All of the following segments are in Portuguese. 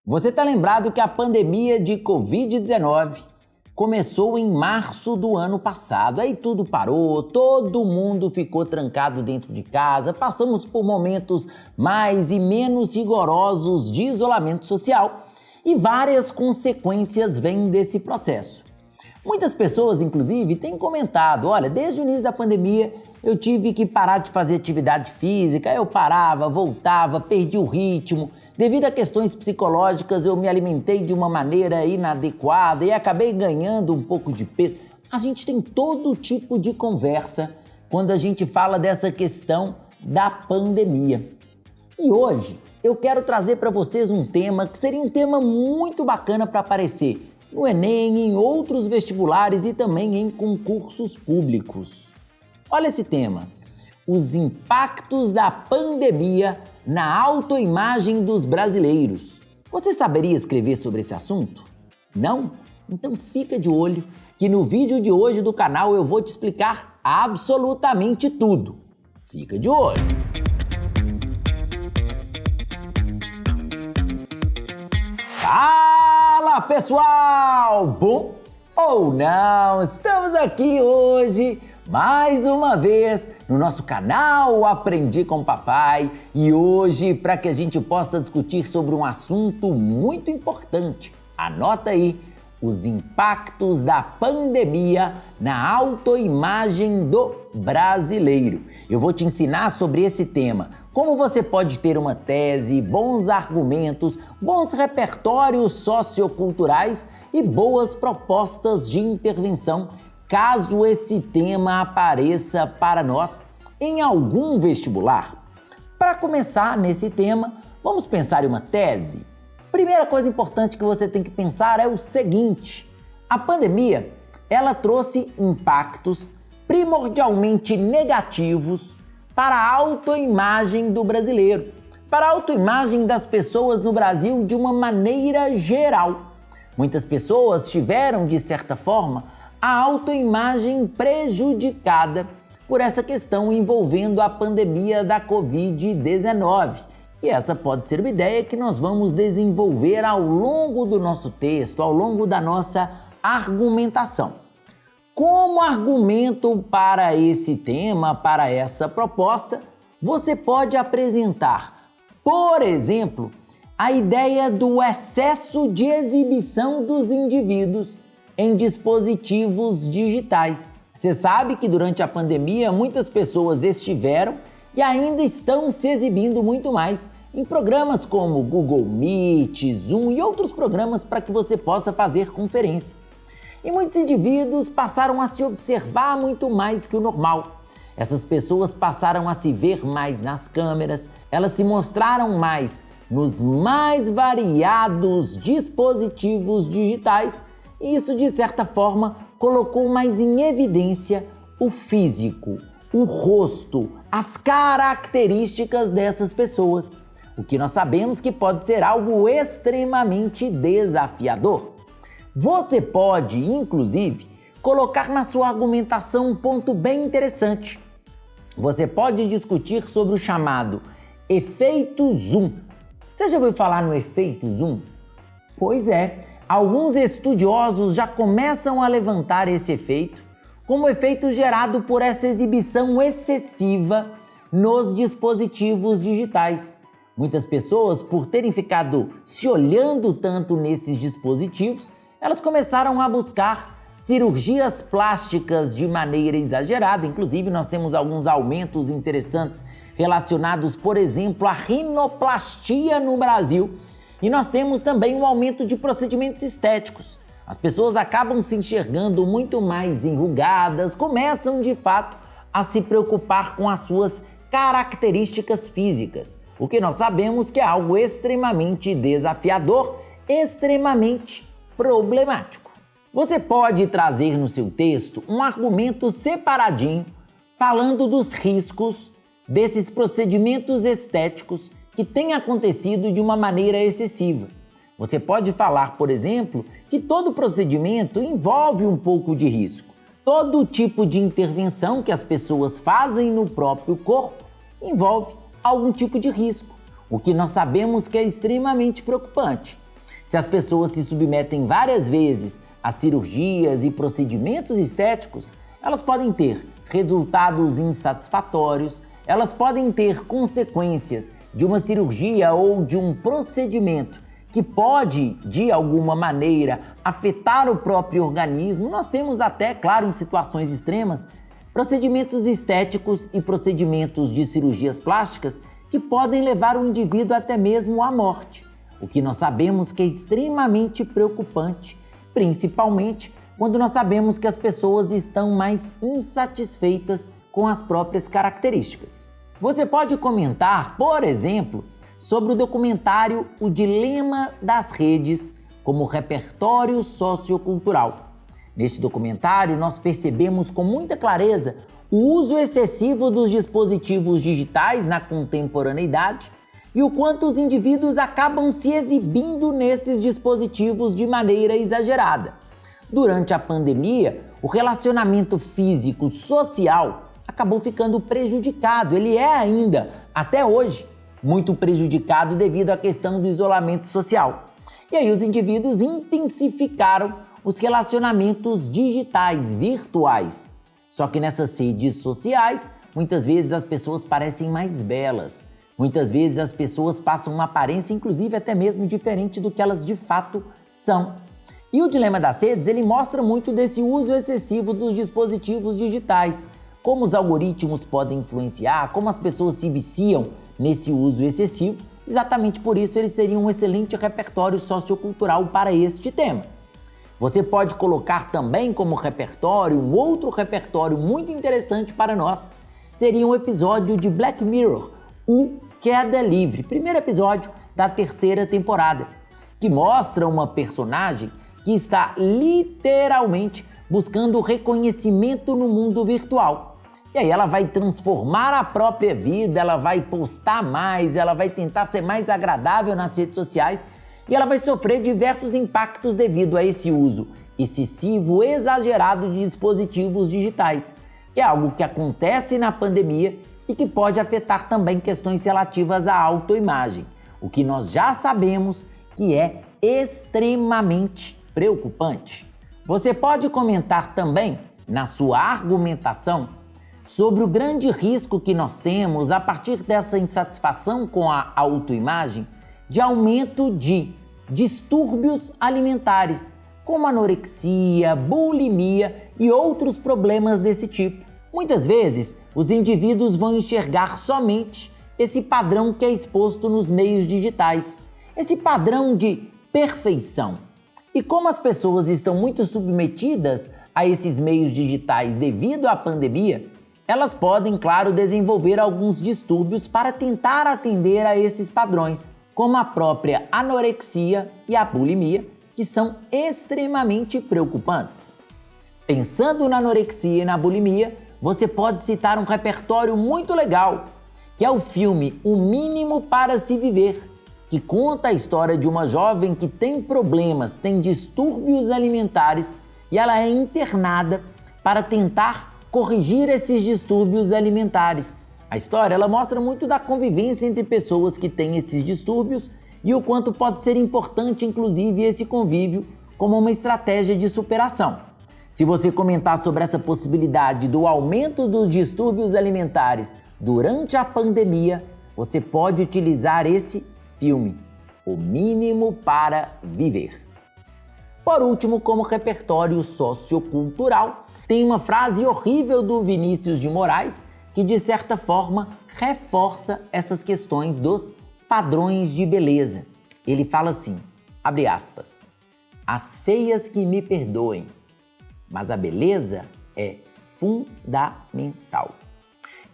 Você está lembrado que a pandemia de Covid-19 começou em março do ano passado. Aí tudo parou, todo mundo ficou trancado dentro de casa, passamos por momentos mais e menos rigorosos de isolamento social e várias consequências vêm desse processo. Muitas pessoas, inclusive, têm comentado, olha, desde o início da pandemia eu tive que parar de fazer atividade física, eu parava, voltava, perdi o ritmo. Devido a questões psicológicas, eu me alimentei de uma maneira inadequada e acabei ganhando um pouco de peso. A gente tem todo tipo de conversa quando a gente fala dessa questão da pandemia. E hoje eu quero trazer para vocês um tema que seria um tema muito bacana para aparecer no Enem, em outros vestibulares e também em concursos públicos. Olha esse tema: os impactos da pandemia na autoimagem dos brasileiros. Você saberia escrever sobre esse assunto? Não? Então fica de olho que no vídeo de hoje do canal eu vou te explicar absolutamente tudo. Fica de olho! Fala pessoal! Bom ou não? Estamos aqui hoje mais uma vez no nosso canal Aprendi com Papai e hoje para que a gente possa discutir sobre um assunto muito importante. Anota aí: os impactos da pandemia na autoimagem do brasileiro. Eu vou te ensinar sobre esse tema, como você pode ter uma tese, bons argumentos, bons repertórios socioculturais e boas propostas de intervenção caso esse tema apareça para nós em algum vestibular. Para começar nesse tema, vamos pensar em uma tese? Primeira coisa importante que você tem que pensar é o seguinte: a pandemia, ela trouxe impactos primordialmente negativos para a autoimagem do brasileiro, para a autoimagem das pessoas no Brasil de uma maneira geral. Muitas pessoas tiveram, de certa forma, a autoimagem prejudicada por essa questão envolvendo a pandemia da Covid-19. E essa pode ser uma ideia que nós vamos desenvolver ao longo do nosso texto, ao longo da nossa argumentação. Como argumento para esse tema, para essa proposta, você pode apresentar, por exemplo, a ideia do excesso de exibição dos indivíduos em dispositivos digitais. Você sabe que durante a pandemia muitas pessoas estiveram e ainda estão se exibindo muito mais em programas como Google Meet, Zoom e outros programas para que você possa fazer conferência. E muitos indivíduos passaram a se observar muito mais que o normal. Essas pessoas passaram a se ver mais nas câmeras, elas se mostraram mais nos mais variados dispositivos digitais. E isso, de certa forma, colocou mais em evidência o físico, o rosto, as características dessas pessoas, o que nós sabemos que pode ser algo extremamente desafiador. Você pode, inclusive, colocar na sua argumentação um ponto bem interessante. Você pode discutir sobre o chamado efeito zoom. Você já ouviu falar no efeito zoom? Pois é. Alguns estudiosos já começam a levantar esse efeito como efeito gerado por essa exibição excessiva nos dispositivos digitais. Muitas pessoas, por terem ficado se olhando tanto nesses dispositivos, elas começaram a buscar cirurgias plásticas de maneira exagerada. Inclusive, nós temos alguns aumentos interessantes relacionados, por exemplo, à rinoplastia no Brasil. E nós temos também um aumento de procedimentos estéticos. As pessoas acabam se enxergando muito mais enrugadas, começam de fato a se preocupar com as suas características físicas, o que nós sabemos que é algo extremamente desafiador, extremamente problemático. Você pode trazer no seu texto um argumento separadinho falando dos riscos desses procedimentos estéticos que tem acontecido de uma maneira excessiva. Você pode falar, por exemplo, que todo procedimento envolve um pouco de risco. Todo tipo de intervenção que as pessoas fazem no próprio corpo envolve algum tipo de risco, o que nós sabemos que é extremamente preocupante. Se as pessoas se submetem várias vezes a cirurgias e procedimentos estéticos, elas podem ter resultados insatisfatórios, elas podem ter consequências de uma cirurgia ou de um procedimento que pode, de alguma maneira, afetar o próprio organismo. Nós temos até, claro, em situações extremas, procedimentos estéticos e procedimentos de cirurgias plásticas que podem levar o indivíduo até mesmo à morte. O que nós sabemos que é extremamente preocupante, principalmente quando nós sabemos que as pessoas estão mais insatisfeitas com as próprias características. Você pode comentar, por exemplo, sobre o documentário O Dilema das Redes como repertório sociocultural. Neste documentário, nós percebemos com muita clareza o uso excessivo dos dispositivos digitais na contemporaneidade e o quanto os indivíduos acabam se exibindo nesses dispositivos de maneira exagerada. Durante a pandemia, o relacionamento físico social acabou ficando prejudicado. Ele é ainda, até hoje, muito prejudicado devido à questão do isolamento social. E aí os indivíduos intensificaram os relacionamentos digitais, virtuais. Só que nessas redes sociais, muitas vezes as pessoas parecem mais belas. Muitas vezes as pessoas passam uma aparência, inclusive até mesmo diferente do que elas de fato são. E o Dilema das Redes, ele mostra muito desse uso excessivo dos dispositivos digitais, como os algoritmos podem influenciar, como as pessoas se viciam nesse uso excessivo. Exatamente por isso ele seria um excelente repertório sociocultural para este tema. Você pode colocar também como repertório um outro repertório muito interessante para nós. Seria um episódio de Black Mirror, o Queda Livre, primeiro episódio da 3ª temporada, que mostra uma personagem que está literalmente buscando reconhecimento no mundo virtual. E aí ela vai transformar a própria vida, ela vai postar mais, ela vai tentar ser mais agradável nas redes sociais e ela vai sofrer diversos impactos devido a esse uso excessivo, exagerado de dispositivos digitais. É algo que acontece na pandemia e que pode afetar também questões relativas à autoimagem, o que nós já sabemos que é extremamente preocupante. Você pode comentar também, na sua argumentação, sobre o grande risco que nós temos a partir dessa insatisfação com a autoimagem de aumento de distúrbios alimentares, como anorexia, bulimia e outros problemas desse tipo. Muitas vezes, os indivíduos vão enxergar somente esse padrão que é exposto nos meios digitais, esse padrão de perfeição. E como as pessoas estão muito submetidas a esses meios digitais devido à pandemia, elas podem, claro, desenvolver alguns distúrbios para tentar atender a esses padrões, como a própria anorexia e a bulimia, que são extremamente preocupantes. Pensando na anorexia e na bulimia, você pode citar um repertório muito legal, que é o filme O Mínimo para se Viver, que conta a história de uma jovem que tem problemas, tem distúrbios alimentares e ela é internada para tentar corrigir esses distúrbios alimentares. A história ela mostra muito da convivência entre pessoas que têm esses distúrbios e o quanto pode ser importante, inclusive, esse convívio como uma estratégia de superação. Se você comentar sobre essa possibilidade do aumento dos distúrbios alimentares durante a pandemia, você pode utilizar esse filme, O Mínimo para Viver. Por último, como repertório sociocultural, tem uma frase horrível do Vinícius de Moraes que, de certa forma, reforça essas questões dos padrões de beleza. Ele fala assim, abre aspas, as feias que me perdoem, mas a beleza é fundamental.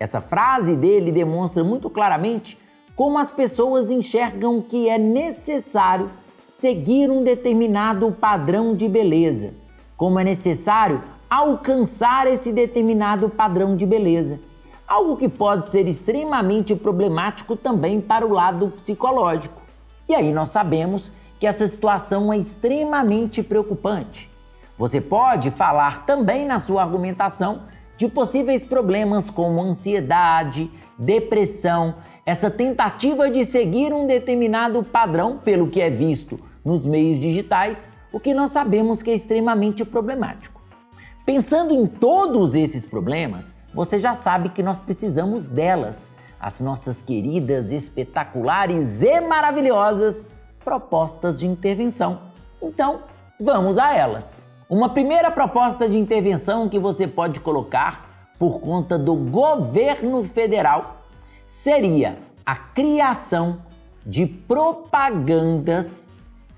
Essa frase dele demonstra muito claramente como as pessoas enxergam que é necessário seguir um determinado padrão de beleza, como é necessário alcançar esse determinado padrão de beleza. Algo que pode ser extremamente problemático também para o lado psicológico. E aí nós sabemos que essa situação é extremamente preocupante. Você pode falar também na sua argumentação de possíveis problemas como ansiedade, depressão, essa tentativa de seguir um determinado padrão pelo que é visto nos meios digitais, o que nós sabemos que é extremamente problemático. Pensando em todos esses problemas, você já sabe que nós precisamos delas, as nossas queridas, espetaculares e maravilhosas propostas de intervenção. Então, vamos a elas. Uma primeira proposta de intervenção que você pode colocar por conta do governo federal seria a criação de propagandas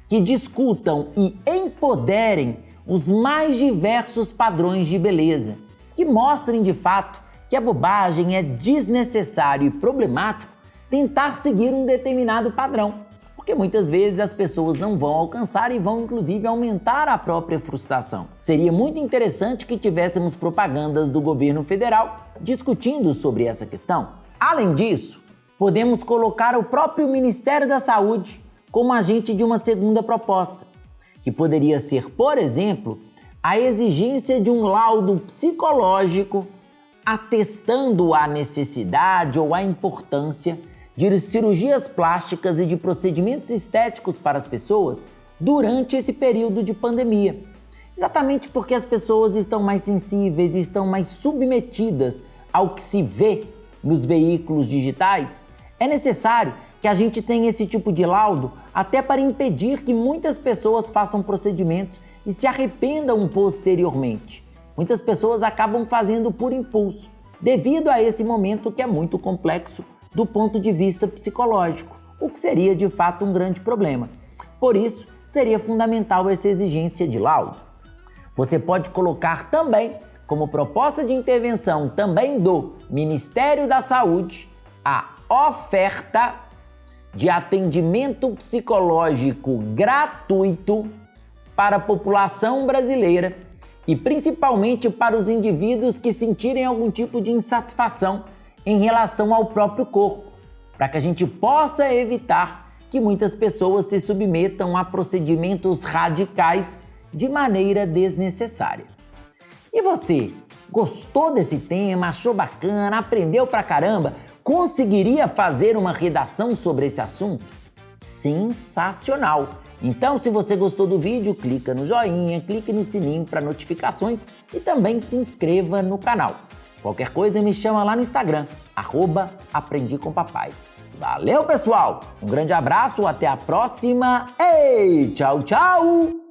que discutam e empoderem os mais diversos padrões de beleza, que mostrem de fato que a bobagem é desnecessário e problemático tentar seguir um determinado padrão, porque muitas vezes as pessoas não vão alcançar e vão inclusive aumentar a própria frustração. Seria muito interessante que tivéssemos propagandas do governo federal discutindo sobre essa questão. Além disso, podemos colocar o próprio Ministério da Saúde como agente de uma segunda proposta, que poderia ser, por exemplo, a exigência de um laudo psicológico atestando a necessidade ou a importância de cirurgias plásticas e de procedimentos estéticos para as pessoas durante esse período de pandemia. Exatamente porque as pessoas estão mais sensíveis e estão mais submetidas ao que se vê nos veículos digitais, é necessário que a gente tenha esse tipo de laudo até para impedir que muitas pessoas façam procedimentos e se arrependam posteriormente. Muitas pessoas acabam fazendo por impulso, devido a esse momento que é muito complexo do ponto de vista psicológico, o que seria de fato um grande problema. Por isso, seria fundamental essa exigência de laudo. Você pode colocar também, como proposta de intervenção também do Ministério da Saúde, a oferta de atendimento psicológico gratuito para a população brasileira e principalmente para os indivíduos que sentirem algum tipo de insatisfação em relação ao próprio corpo, para que a gente possa evitar que muitas pessoas se submetam a procedimentos radicais de maneira desnecessária. E você, gostou desse tema? Achou bacana? Aprendeu pra caramba? Conseguiria fazer uma redação sobre esse assunto? Sensacional! Então, se você gostou do vídeo, clica no joinha, clique no sininho para notificações e também se inscreva no canal. Qualquer coisa me chama lá no Instagram, @aprendicompapai. Valeu, pessoal! Um grande abraço, até a próxima e tchau, tchau!